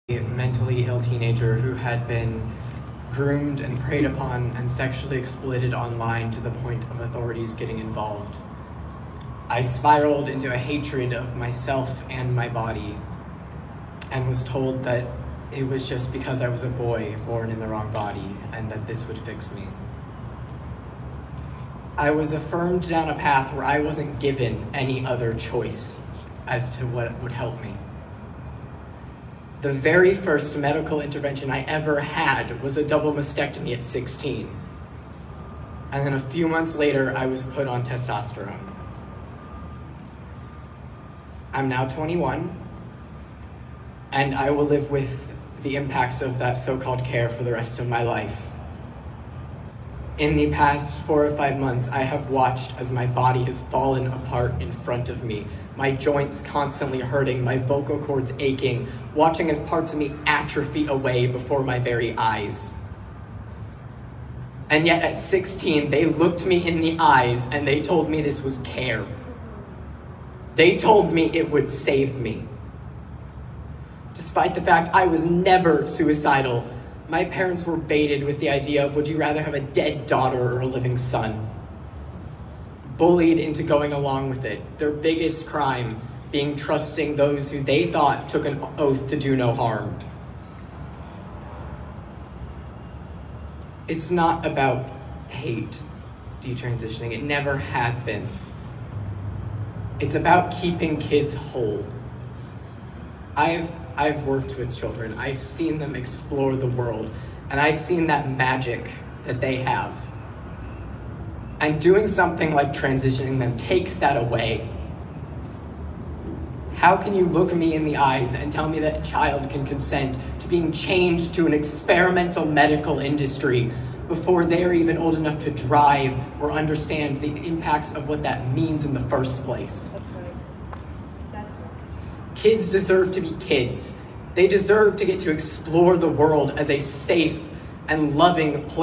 A mentally ill teenager who had been groomed and preyed upon and sexually exploited online to the point of authorities getting involved. I spiraled into a hatred of myself and my body and was told that it was just because I was a boy born in the wrong body and that this would fix me. I was affirmed down a path where I wasn't given any other choice as to what would help me. The very first medical intervention I ever had was a double mastectomy at 16. And then a few months later, I was put on testosterone. I'm now 21, and I will live with the impacts of that so-called care for the rest of my life. In the past 4 or 5 months, I have watched as my body has fallen apart in front of me, my joints constantly hurting, my vocal cords aching, watching as parts of me atrophy away before my very eyes. And yet at 16, they looked me in the eyes and they told me this was care. They told me it would save me. Despite the fact I was never suicidal, my parents were baited with the idea of, would you rather have a dead daughter or a living son? Bullied into going along with it, their biggest crime being trusting those who they thought took an oath to do no harm. It's not about hate, detransitioning. It never has been. It's about keeping kids whole. I've worked with children. I've seen them explore the world, and I've seen that magic that they have. And doing something like transitioning them takes that away. How can you look me in the eyes and tell me that a child can consent to being changed to an experimental medical industry before they're even old enough to drive or understand the impacts of what that means in the first place? That's right. That's right. Kids deserve to be kids. They deserve to get to explore the world as a safe and loving place.